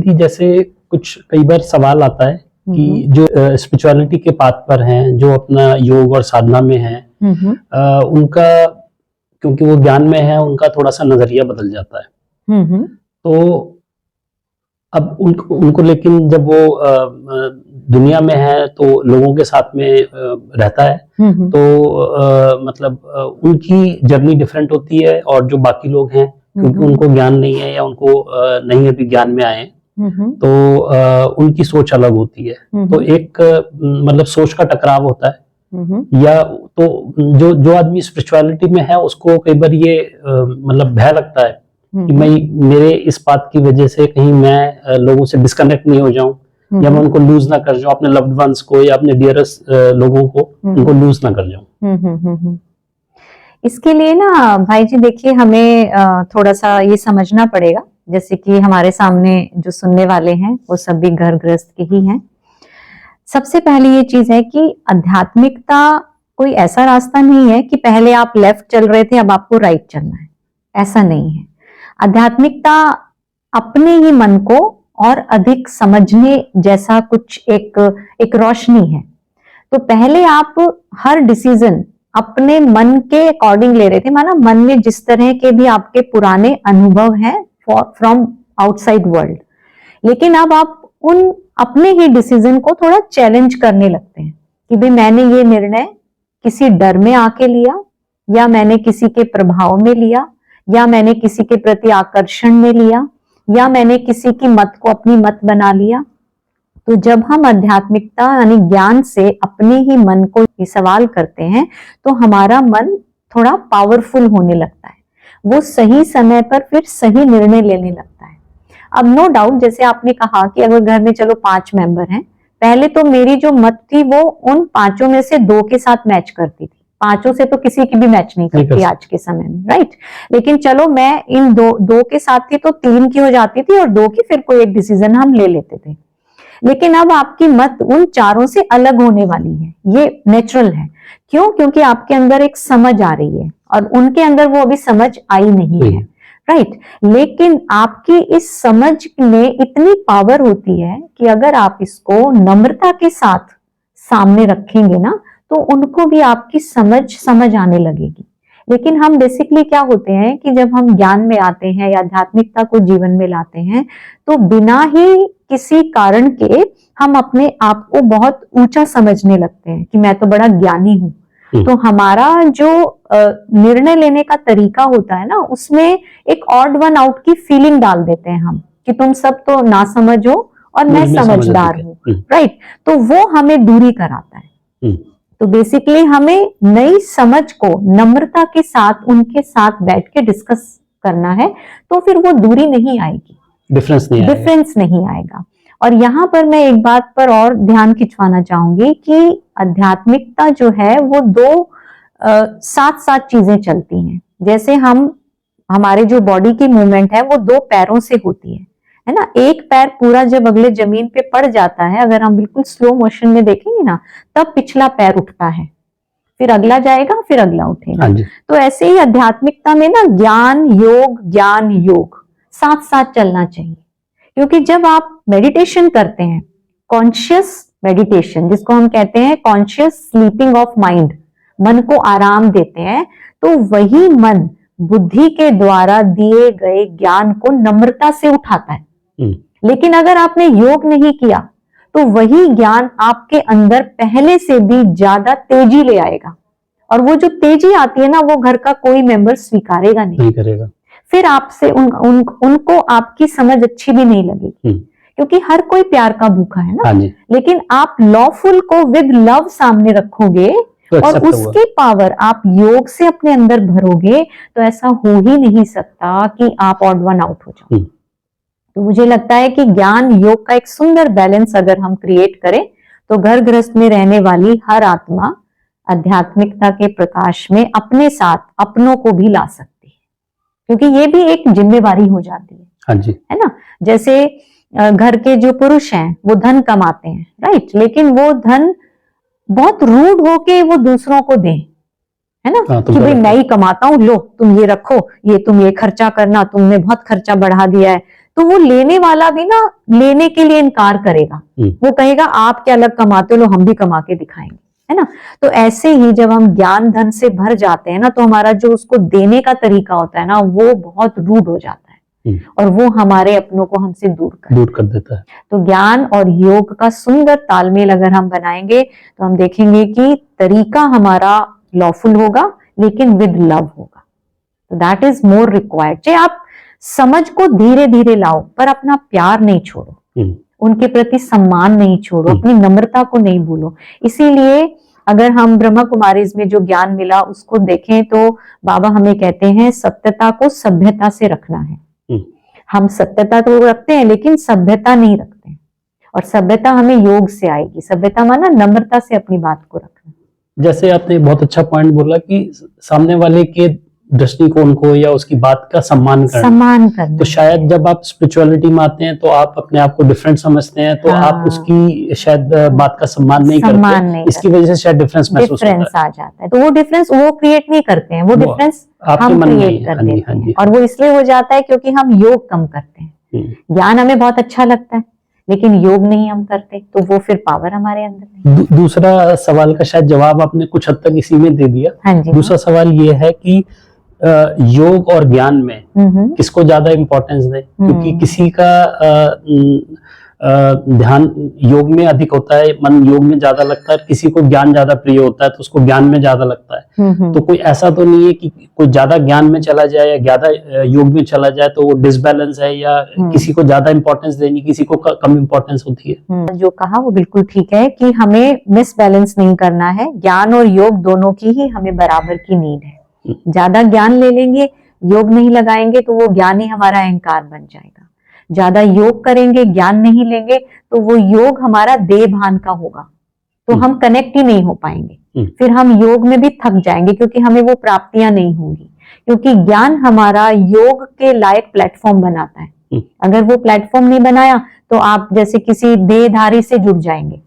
दीदी जैसे कुछ कई बार सवाल आता है कि जो स्पिरिचुअलिटी के पाथ पर हैं, जो अपना योग और साधना में हैं, उनका क्योंकि वो ज्ञान में है, उनका थोड़ा सा नजरिया बदल जाता है। तो अब उनको लेकिन जब वो दुनिया में है तो लोगों के साथ में रहता है, तो मतलब उनकी जर्नी डिफरेंट होती है, और जो बाकी लोग हैं क्योंकि उनको ज्ञान नहीं है या उनको नहीं अभी ज्ञान में आए, तो उनकी सोच अलग होती है। तो एक मतलब सोच का टकराव होता है, या तो जो आदमी स्पिरिचुअलिटी में है उसको कई बार ये मतलब भय लगता है कि मैं मेरे इस बात की वजह से कहीं मैं लोगों से डिस्कनेक्ट नहीं हो जाऊं, या मैं उनको लूज ना कर जाऊं, अपने लव्ड वंस को या अपने डियरेस्ट लोगों को उनको लूज ना कर जाऊं। इसके लिए ना भाई जी देखिए, हमें थोड़ा सा ये समझना पड़ेगा, जैसे कि हमारे सामने जो सुनने वाले हैं वो सभी घर गृहस्थ के ही हैं। सबसे पहले ये चीज है कि आध्यात्मिकता कोई ऐसा रास्ता नहीं है कि पहले आप लेफ्ट चल रहे थे अब आपको राइट चलना है, ऐसा नहीं है। आध्यात्मिकता अपने ही मन को और अधिक समझने जैसा कुछ एक रोशनी है। तो पहले आप हर डिसीजन अपने मन के अकॉर्डिंग ले रहे थे, माना मन में जिस तरह के भी आपके पुराने अनुभव हैं फ्रॉम आउटसाइड वर्ल्ड, लेकिन अब आप उन अपने ही डिसीजन को थोड़ा चैलेंज करने लगते हैं कि भाई मैंने ये निर्णय किसी डर में आके लिया, या मैंने किसी के प्रभाव में लिया, या मैंने किसी के प्रति आकर्षण में लिया, या मैंने किसी की मत को अपनी मत बना लिया। तो जब हम आध्यात्मिकता यानी ज्ञान से अपने ही मन को ये सवाल करते हैं तो हमारा मन थोड़ा पावरफुल होने लगता है, वो सही समय पर फिर सही निर्णय लेने लगता है। अब नो डाउट, जैसे आपने कहा कि अगर घर में चलो 5 मेंबर हैं, पहले तो मेरी जो मत थी वो उन 5 में से 2 के साथ मैच करती थी, 5 से तो किसी की भी मैच नहीं करती आज के समय में, राइट। लेकिन चलो मैं इन दो के साथ थी तो 3 की हो जाती थी, और 2 की फिर कोई एक डिसीजन हम ले लेते थे। लेकिन अब आपकी मत उन 4 से अलग होने वाली है, ये नेचुरल है। क्यों? क्योंकि आपके अंदर एक समझ आ रही है और उनके अंदर वो अभी समझ आई नहीं है, राइट। लेकिन आपकी इस समझ में इतनी पावर होती है कि अगर आप इसको नम्रता के साथ सामने रखेंगे ना, तो उनको भी आपकी समझ आने लगेगी। लेकिन हम बेसिकली क्या होते हैं कि जब हम ज्ञान में आते हैं या आध्यात्मिकता को जीवन में लाते हैं, तो बिना ही किसी कारण के हम अपने आप को बहुत ऊंचा समझने लगते हैं कि मैं तो बड़ा ज्ञानी हूं। तो हमारा जो निर्णय लेने का तरीका होता है ना, उसमें एक ऑड वन आउट की फीलिंग डाल देते हैं हम कि तुम सब तो ना समझो और मैं समझदार हूँ, राइट। तो वो हमें दूरी कराता है। तो बेसिकली हमें नई समझ को नम्रता के साथ उनके साथ बैठ के डिस्कस करना है, तो फिर वो दूरी नहीं आएगी, डिफरेंस नहीं आएगा। और यहाँ पर मैं एक बात पर और ध्यान खिंचवाना चाहूंगी कि आध्यात्मिकता जो है वो 2 साथ साथ चीजें चलती हैं। जैसे हमारे जो बॉडी की मूवमेंट है वो 2 पैरों से होती है ना। एक पैर पूरा जब अगले जमीन पे पड़ जाता है, अगर हम बिल्कुल स्लो मोशन में देखेंगे ना, तब पिछला पैर उठता है, फिर अगला जाएगा, फिर अगला उठेगा। तो ऐसे ही आध्यात्मिकता में ना ज्ञान योग साथ साथ चलना चाहिए। क्योंकि जब आप मेडिटेशन करते हैं, कॉन्शियस मेडिटेशन जिसको हम कहते हैं कॉन्शियस स्लीपिंग ऑफ माइंड, मन को आराम देते हैं, तो वही मन बुद्धि के द्वारा दिए गए ज्ञान को नम्रता से उठाता है। लेकिन अगर आपने योग नहीं किया तो वही ज्ञान आपके अंदर पहले से भी ज्यादा तेजी ले आएगा, और वो जो तेजी आती है ना, वो घर का कोई मेंबर स्वीकारेगा नहीं करेगा। फिर आपसे उनको आपकी समझ अच्छी भी नहीं लगेगी, क्योंकि हर कोई प्यार का भूखा है ना। लेकिन आप लॉफुल को विद लव सामने रखोगे और उसकी पावर आप योग से अपने अंदर भरोगे, तो ऐसा हो ही नहीं सकता कि आप ऑड वन आउट हो जाओ। तो मुझे लगता है कि ज्ञान योग का एक सुंदर बैलेंस अगर हम क्रिएट करें, तो घर गृहस्थ में रहने वाली हर आत्मा आध्यात्मिकता के प्रकाश में अपने साथ अपनों को भी ला सकती है, क्योंकि ये भी एक जिम्मेवारी हो जाती है। हाँ जी, है ना। जैसे घर के जो पुरुष हैं वो धन कमाते हैं, राइट, लेकिन वो धन बहुत रूड होके वो दूसरों को दें, है ना, कि भाई मैं ही कमाता हूँ, लो तुम ये रखो, ये तुम ये खर्चा करना, तुमने बहुत खर्चा बढ़ा दिया है, तो वो लेने वाला भी ना लेने के लिए इनकार करेगा। वो कहेगा आप क्या अलग कमाते हो, लो हम भी कमा के दिखाएंगे, है ना। तो ऐसे ही जब हम ज्ञान धन से भर जाते हैं ना, तो हमारा जो उसको देने का तरीका होता है ना, वो बहुत रूड हो जाता है और वो हमारे अपनों को हमसे दूर कर देता है। तो ज्ञान और योग का सुंदर तालमेल अगर हम बनाएंगे तो हम देखेंगे कि तरीका हमारा लॉफुल होगा लेकिन विद लव होगा। तो दैट इज मोर रिक्वायर्ड। चाहे आप समझ को धीरे धीरे लाओ पर अपना प्यार नहीं छोड़ो, उनके प्रति सम्मान नहीं छोड़ो, अपनी नम्रता को नहीं भूलो। इसीलिए अगर हम ब्रह्मा कुमारीज में जो ज्ञान मिला उसको देखें तो बाबा हमें कहते हैं सत्यता को सभ्यता से रखना है। हम सत्यता तो रखते हैं लेकिन सभ्यता नहीं रखते हैं, और सभ्यता हमें योग से आएगी। सभ्यता माना नम्रता से अपनी बात को रखना। जैसे आपने बहुत अच्छा पॉइंट बोला कि सामने वाले के दृष्टिकोण को या उसकी बात का सम्मान करना। तो शायद जब आप स्पिरिचुअलिटी में आते हैं तो आप अपने आप को डिफरेंट समझते हैं, तो आप उसकी शायद बात का सम्मान नहीं करते, इसकी वजह से शायद डिफरेंस महसूस होता है। आ जाता है। तो वो डिफरेंस वो क्रिएट नहीं करते हैं, वो डिफरेंस हम क्रिएट कर देते हैं। और वो इसलिए हो जाता है क्योंकि हम योग कम करते हैं। ज्ञान हमें बहुत अच्छा लगता है लेकिन योग नहीं हम करते, तो वो फिर पावर हमारे अंदर नहीं। दूसरा सवाल का शायद जवाब आपने कुछ हद तक इसी में दे दिया। हाँ जी। दूसरा सवाल ये है कि योग और ज्ञान में किसको ज्यादा इम्पोर्टेंस दे, क्योंकि किसी का ध्यान योग में अधिक होता है, मन योग में ज्यादा लगता है, किसी को ज्ञान ज्यादा प्रिय होता है तो उसको ज्ञान में ज्यादा लगता है। तो कोई ऐसा तो नहीं है कि कोई ज्यादा ज्ञान में चला जाए या ज्यादा योग में चला जाए तो वो डिसबैलेंस है, या किसी को ज्यादा इंपॉर्टेंस देनी, किसी को कम इंपॉर्टेंस होती है। जो कहा वो बिल्कुल ठीक है कि हमें मिसबैलेंस नहीं करना है। ज्ञान और योग दोनों की ही हमें बराबर की नीड है। ज्यादा ज्ञान ले लेंगे, योग नहीं लगाएंगे तो वो ज्ञान ही हमारा अहंकार बन जाएगा। ज्यादा योग करेंगे, ज्ञान नहीं लेंगे तो वो योग हमारा देह भान का होगा, तो हम कनेक्ट ही नहीं हो पाएंगे। फिर हम योग में भी थक जाएंगे क्योंकि हमें वो प्राप्तियां नहीं होंगी। क्योंकि ज्ञान हमारा योग के लायक प्लेटफॉर्म बनाता है। अगर वो प्लेटफॉर्म नहीं बनाया तो आप जैसे किसी देहधारी से जुड़ जाएंगे,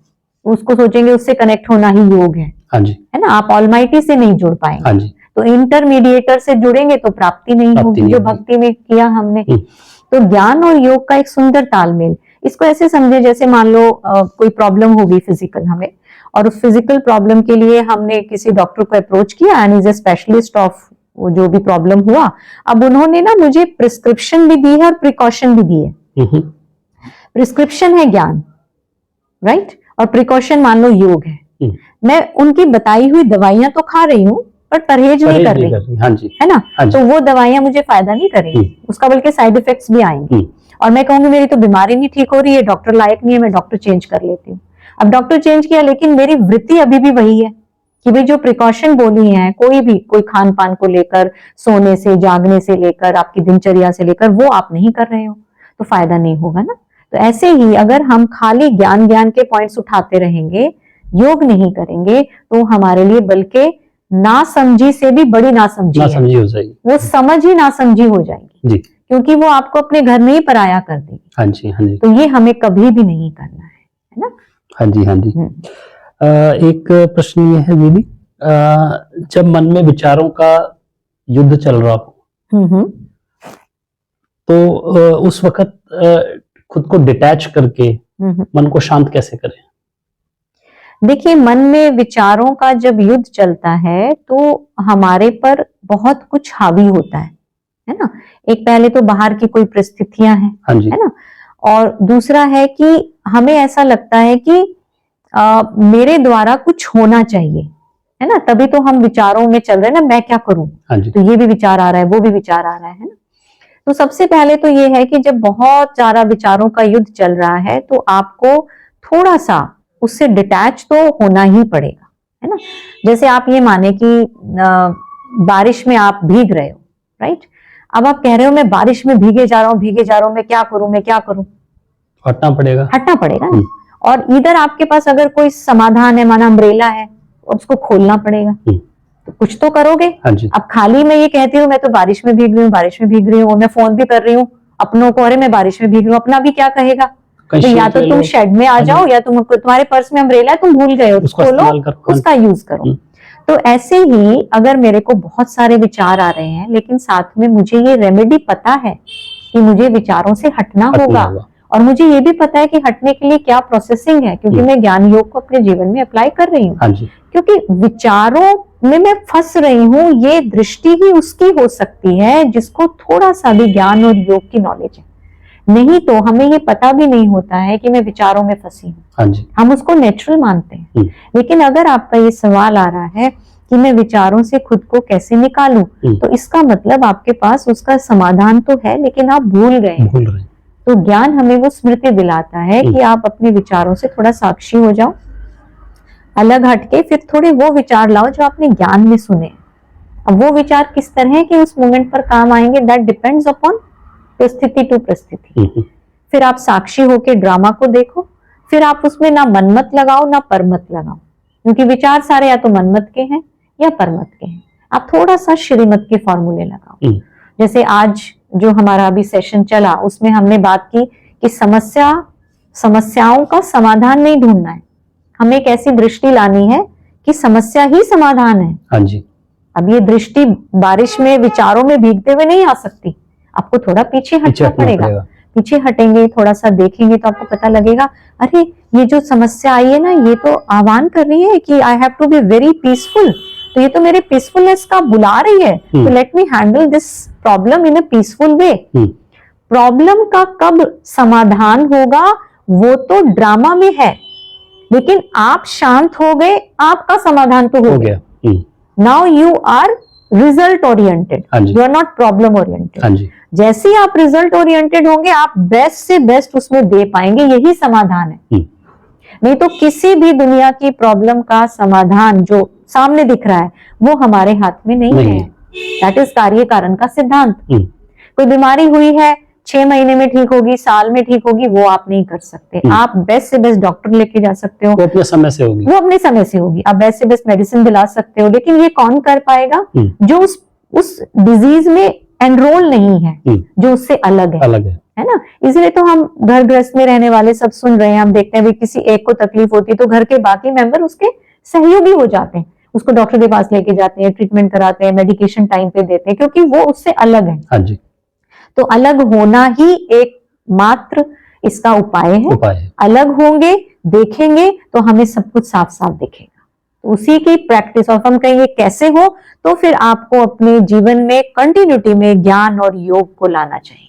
उसको सोचेंगे उससे कनेक्ट होना ही योग है। हाँ जी। है ना। आप ऑलमाइटी से नहीं जुड़ पाएंगे। हाँ जी। तो इंटरमीडिएटर से जुड़ेंगे तो प्राप्ति नहीं होगी जो भक्ति में किया हमने। तो ज्ञान और योग का एक सुंदर तालमेल। इसको ऐसे समझे जैसे मान लो कोई प्रॉब्लम होगी फिजिकल हमें, और उस फिजिकल प्रॉब्लम के लिए हमने किसी डॉक्टर को अप्रोच किया and is a specialist of जो भी प्रॉब्लम हुआ। अब उन्होंने ना मुझे प्रिस्क्रिप्शन भी दी है और प्रिकॉशन भी दी है। प्रिस्क्रिप्शन है ज्ञान, राइट, और प्रिकॉशन मान लो योग है। मैं उनकी बताई हुई दवाइयां तो खा रही हूँ पर परहेज नहीं कर रही। हाँ जी। है ना। हाँ जी। तो वो दवाइयां मुझे फायदा नहीं करेंगी, उसका बल्कि साइड इफेक्ट्स भी आएंगे। और मैं कहूंगी मेरी तो बीमारी नहीं ठीक हो रही है, डॉक्टर लायक नहीं है, मैं डॉक्टर चेंज कर लेती हूँ। अब डॉक्टर चेंज किया लेकिन मेरी वृत्ति अभी भी वही है कि भाई जो प्रिकॉशन बोली है कोई खान पान को लेकर, सोने से जागने से लेकर आपकी दिनचर्या से लेकर, वो आप नहीं कर रहे हो तो फायदा नहीं होगा ना। तो ऐसे ही अगर हम खाली ज्ञान के पॉइंट्स उठाते रहेंगे, योग नहीं करेंगे, तो हमारे लिए बल्कि नासमझी से भी बड़ी नासमझी हो जाएगी। वो समझ ही नासमझी हो जाएगी जी। क्योंकि वो आपको अपने घर में ही पराया कर देगी। हाँ जी। हाँ जी। तो ये हमें कभी भी नहीं करना है ना। हाँ जी। हाँ जी। एक प्रश्न ये है दीदी, जब मन में विचारों का युद्ध चल रहा हो तो उस वक्त खुद को डिटैच करके मन को शांत कैसे करें? देखिए, मन में विचारों का जब युद्ध चलता है तो हमारे पर बहुत कुछ हावी होता है ना। एक पहले तो बाहर की कोई परिस्थितियां हैं, हाँ जी। है ना, और दूसरा है कि हमें ऐसा लगता है कि मेरे द्वारा कुछ होना चाहिए, है ना, तभी तो हम विचारों में चल रहे हैं ना, मैं क्या करूं। हाँ जी। तो ये भी विचार आ रहा है, वो भी विचार आ रहा है ना। तो सबसे पहले तो ये है कि जब बहुत सारा विचारों का युद्ध चल रहा है तो आपको थोड़ा सा उससे डिटैच तो होना ही पड़ेगा, है ना। जैसे आप ये माने कि बारिश में आप भीग रहे हो, राइट। अब आप कह रहे हो मैं बारिश में भीगे जा रहा हूँ, मैं क्या करूं। हटना पड़ेगा ना। और इधर आपके पास अगर कोई समाधान है, माना अम्ब्रेला है, उसको खोलना पड़ेगा, तो कुछ तो करोगे। हाँ जी। अब खाली मैं ये कहती हूँ मैं तो बारिश में भीग रही हूँ, और मैं फोन भी कर रही हूँ अपनों को, अरे मैं बारिश में भीग रही हूँ, अपना भी क्या कहेगा। तो या तो तुम शेड में आ जाओ, या तुम्हारे पर्स में अम्ब्रेला है, तुम भूल गए हो, खोलो, उसका यूज करो। तो ऐसे ही अगर मेरे को बहुत सारे विचार आ रहे हैं लेकिन साथ में मुझे ये रेमेडी पता है कि मुझे विचारों से हटना होगा और मुझे ये भी पता है कि हटने के लिए क्या प्रोसेसिंग है, क्योंकि मैं ज्ञान योग को अपने जीवन में अप्लाई कर रही हूँ। क्योंकि विचारों में मैं फंस रही हूँ, ये दृष्टि ही उसकी हो सकती है जिसको थोड़ा सा भी ज्ञान और योग की नॉलेज है। नहीं तो हमें ये पता भी नहीं होता है कि मैं विचारों में फंसी हूँ। हम उसको नेचुरल मानते हैं। लेकिन अगर आपका ये सवाल आ रहा है कि मैं विचारों से खुद को कैसे निकालूं, तो इसका मतलब आपके पास उसका समाधान तो है, लेकिन आप भूल गए। तो ज्ञान हमें वो स्मृति दिलाता है कि आप अपने विचारों से थोड़ा साक्षी हो जाओ, अलग हटके फिर थोड़े वो विचार लाओ जो आपने ज्ञान में सुने। अब वो विचार किस तरह के उस मोमेंट पर काम आएंगे, दैट डिपेंड्स अपॉन परिस्थिति टू परिस्थिति। फिर आप साक्षी होके ड्रामा को देखो, फिर आप उसमें ना मनमत लगाओ ना परमत लगाओ, क्योंकि विचार सारे या तो मनमत के हैं या परमत के हैं। आप थोड़ा सा श्रीमत के फॉर्मूले लगाओ। जैसे आज जो हमारा अभी सेशन चला उसमें हमने बात की कि समस्याओं का समाधान नहीं ढूंढना है, हमें एक ऐसी दृष्टि लानी है कि समस्या ही समाधान है। हाँ जी। अब ये दृष्टि बारिश में विचारों में भीगते हुए नहीं आ सकती, आपको थोड़ा पीछे हटना पड़ेगा। पीछे हटेंगे, थोड़ा सा देखेंगे तो आपको पता लगेगा, अरे ये जो समस्या आई है ना, ये तो आह्वान कर रही है कि I have to be very peaceful, तो ये तो मेरे पीसफुलनेस का बुला रही है, तो let me handle this problem in a peaceful way. Problem का कब समाधान होगा वो तो ड्रामा में है, लेकिन आप शांत हो गए, आपका समाधान तो हो गया। Now you are result oriented, you are not problem oriented. जैसे ही आप रिजल्ट ओरिएंटेड होंगे, आप बेस्ट से बेस्ट उसमें दे पाएंगे, यही समाधान है। नहीं तो किसी भी दुनिया की प्रॉब्लम का समाधान जो सामने दिख रहा है वो हमारे हाथ में नहीं है। दैट इज कार्य कारण का सिद्धांत। कोई बीमारी हुई है, 6 महीने में ठीक होगी, साल में ठीक होगी, वो आप नहीं कर सकते। आप बेस्ट से बेस्ट डॉक्टर लेके जा सकते हो, वो अपने समय से होगी, वो अपने समय से होगी। आप बेस्ट से बेस्ट मेडिसिन दिला सकते हो, लेकिन ये कौन कर पाएगा? जो उस डिजीज में एनरोल नहीं है, जो उससे अलग है ना। इसलिए तो हम घर गृहस्थ में रहने वाले सब सुन रहे हैं, हम देखते हैं भी किसी एक को तकलीफ होती है तो घर के बाकी मेंबर उसके सहयोगी हो जाते हैं, उसको डॉक्टर के पास लेके जाते हैं, ट्रीटमेंट कराते हैं, मेडिकेशन टाइम पे देते हैं, क्योंकि वो उससे अलग है। हाँ जी। तो अलग होना ही एक मात्र इसका उपाय है। अलग होंगे, देखेंगे तो हमें सब कुछ साफ साफ दिखेगा। उसी की प्रैक्टिस, और हम कहेंगे कैसे हो, तो फिर आपको अपने जीवन में कंटिन्यूटी में ज्ञान और योग को लाना चाहिए।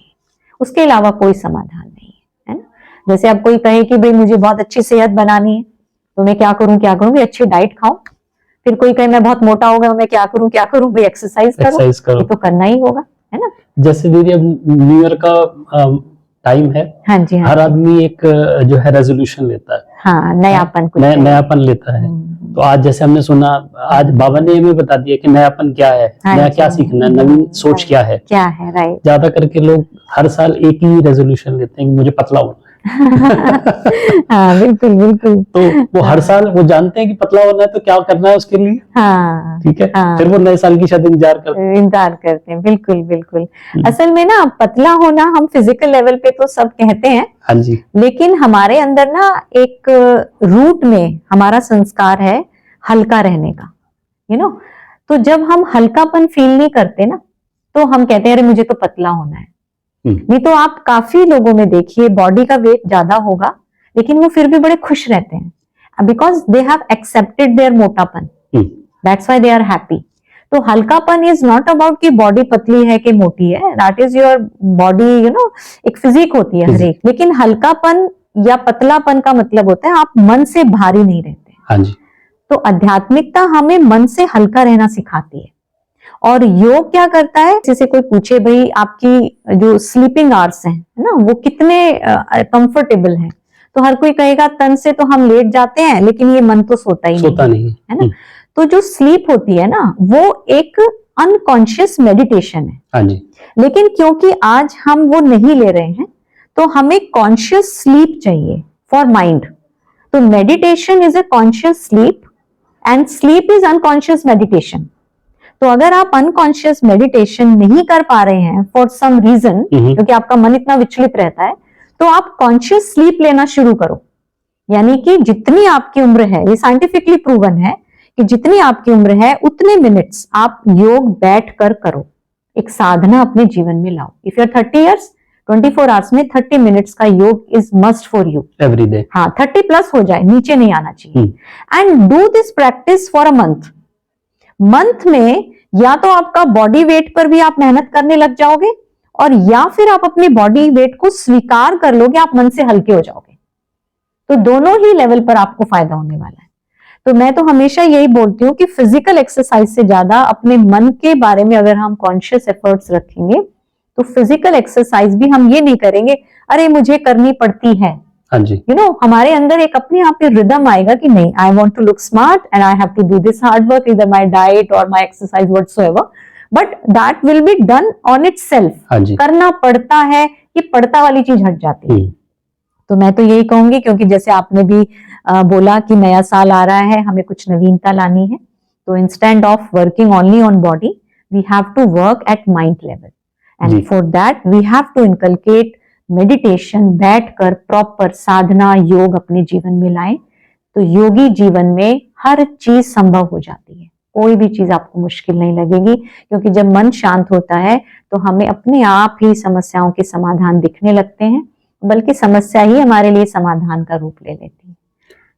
उसके अलावा कोई समाधान नहीं है ना। जैसे अब कोई कहे कि भाई मुझे बहुत अच्छी सेहत बनानी है, तो मैं क्या करूं भाई अच्छी डाइट खाओ। फिर कोई कहे मैं बहुत मोटा हो गया, मैं क्या करूं भाई एक्सरसाइज करो। ये तो करना ही होगा, है ना। जैसे दीदी अब न्यू ईयर का टाइम है। हाँ जी। हर आदमी एक जो है रेजोल्यूशन लेता है। हाँ, नयापन लेता है। तो आज जैसे हमने सुना, आज बाबा ने हमें बता दिया कि नयापन क्या है, नया क्या सीखना है, नवीन सोच क्या है। राइट। ज्यादा करके लोग हर साल एक ही रेजोल्यूशन लेते हैं कि मुझे पतला होना है। हाँ, बिल्कुल। तो वो हर साल वो जानते हैं कि पतला होना है तो क्या करना है उसके लिए। ठीक है। फिर वो नए साल की शायद इंतजार करते हैं। बिल्कुल। असल में ना पतला होना हम फिजिकल लेवल पे तो सब कहते हैं। हाँ जी। लेकिन हमारे अंदर ना एक रूट में हमारा संस्कार है हल्का रहने का, तो जब हम हल्कापन फील नहीं करते ना, तो हम कहते हैं अरे मुझे तो पतला होना है। नहीं तो आप काफी लोगों में देखिए बॉडी का वेट ज्यादा होगा, लेकिन वो फिर भी बड़े खुश रहते हैं, because they have accepted their मोटापन, that's why they are happy. तो हल्कापन इज नॉट अबाउट कि बॉडी पतली है कि मोटी है, दैट इज योर बॉडी, एक फिजिक होती है हर एक। लेकिन हल्कापन या पतलापन का मतलब होता है आप मन से भारी नहीं रहते। हाँ जी। तो आध्यात्मिकता हमें मन से हल्का रहना सिखाती है। और योग क्या करता है, जैसे कोई पूछे भाई आपकी जो स्लीपिंग आवर्स हैं ना वो कितने कंफर्टेबल हैं, तो हर कोई कहेगा तन से तो हम लेट जाते हैं, लेकिन ये मन तो सोता नहीं है ना। तो जो स्लीप होती है ना वो एक अनकॉन्शियस मेडिटेशन है। हाँ जी। लेकिन क्योंकि आज हम वो नहीं ले रहे हैं, तो हमें कॉन्शियस स्लीप चाहिए फॉर माइंड। तो meditation is a conscious sleep and sleep is unconscious meditation. तो अगर आप अनकॉन्शियस मेडिटेशन नहीं कर पा रहे हैं फॉर सम रीजन, क्योंकि आपका मन इतना विचलित रहता है, तो आप कॉन्शियस स्लीप लेना शुरू करो। यानी कि जितनी आपकी उम्र है, ये साइंटिफिकली प्रूवन है कि जितनी आपकी उम्र है उतने मिनट्स आप योग बैठ कर करो, एक साधना अपने जीवन में लाओ। If you are 30 years, 24 hours में 30 मिनट्स का योग is must for you every day. हाँ, 30 प्लस हो जाए, नीचे नहीं आना चाहिए। And do this practice for a month में या तो आपका बॉडी वेट पर भी आप मेहनत करने लग जाओगे, और या फिर आप अपने बॉडी वेट को स्वीकार कर लोगे, आप मन से हल्के हो जाओगे। तो दोनों ही लेवल पर आपको फायदा होने वाला है। तो मैं तो हमेशा यही बोलती हूँ कि फिजिकल एक्सरसाइज से ज्यादा अपने मन के बारे में अगर हम कॉन्शियस एफर्ट्स रखेंगे, तो फिजिकल एक्सरसाइज भी हम ये नहीं करेंगे अरे मुझे करनी पड़ती है। हाँ जी। यू नो, हमारे अंदर एक अपने आप ही रिदम आएगा कि नहीं, I want to look smart and I have to do this hard work, इधर माय डाइट और my exercise whatsoever, but that will be done on itself. हाँ जी। करना पड़ता है, ये पड़ता वाली चीज हट जाती है। तो मैं तो यही कहूंगी, क्योंकि जैसे आपने भी बोला कि नया साल आ रहा है, हमें कुछ नवीनता लानी है, तो instead of working only on body, we have to work at mind level, and for that we have to inculcate meditation, बैठकर प्रॉपर साधना योग अपने जीवन में लाएं। तो योगी जीवन में हर चीज संभव हो जाती है, कोई भी चीज आपको मुश्किल नहीं लगेगी, क्योंकि जब मन शांत होता है तो हमें अपने आप ही समस्याओं के समाधान दिखने लगते हैं, बल्कि समस्या ही हमारे लिए समाधान का रूप ले लेती है।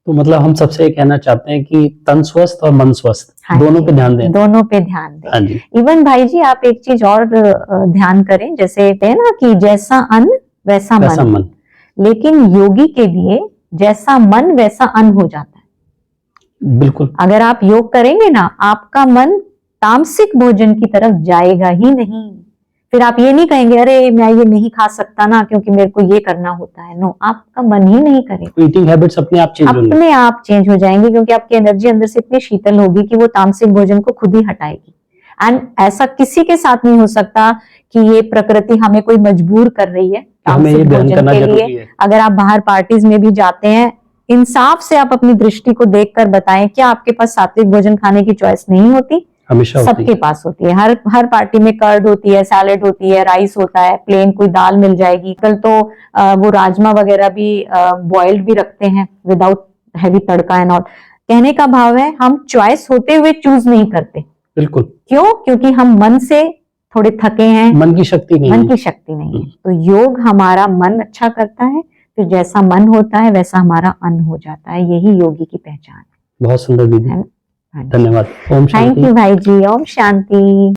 तो मतलब हम सबसे ये कहना चाहते हैं कि तन स्वस्थ और मन स्वस्थ, हाँ दोनों पे ध्यान दें। दोनों पे ध्यान दें। हाँ जी। इवन भाई जी आप एक चीज और ध्यान करें, जैसे कहते हैं ना कि जैसा अन्न वैसा मन, लेकिन योगी के लिए जैसा मन वैसा अन्न हो जाता है। बिल्कुल। अगर आप योग करेंगे ना, आपका मन तामसिक भोजन की तरफ जाएगा ही नहीं। फिर आप ये नहीं कहेंगे अरे मैं ये नहीं खा सकता ना क्योंकि मेरे को ये करना होता है। नो, आपका मन ही नहीं करेगा। ईटिंग हैबिट्स अपने आप चेंज होंगे, अपने आप चेंज हो जाएंगे, क्योंकि आपकी एनर्जी अंदर से इतनी शीतल होगी कि वो तामसिक भोजन को खुद ही हटाएगी। एंड ऐसा किसी के साथ नहीं हो सकता कि ये प्रकृति हमें कोई मजबूर कर रही है तामसिक भोजन के लिए। अगर आप बाहर पार्टीज में भी जाते हैं, इंसाफ से आप अपनी दृष्टि को देखकर बताएं, क्या आपके पास सात्विक भोजन खाने की चॉइस नहीं होती? हमेशा सबके पास होती है। हर पार्टी में कर्ड होती है, सैलेड होती है, राइस होता है, प्लेन कोई दाल मिल जाएगी। कल तो वो राजमा वगैरह भी बॉइल्ड भी रखते हैं without heavy tadka and all. कहने का भाव है हम चॉइस होते हुए चूज नहीं करते। बिल्कुल। क्यों? क्योंकि हम मन से थोड़े थके हैं, मन की शक्ति नहीं है। तो योग हमारा मन अच्छा करता है, फिर जैसा मन होता है वैसा हमारा अन्न हो जाता है। यही योगी की पहचान है। बहुत सुंदर दीदी, धन्यवाद। ओम शांति। थैंक यू भाई जी। ओम शांति।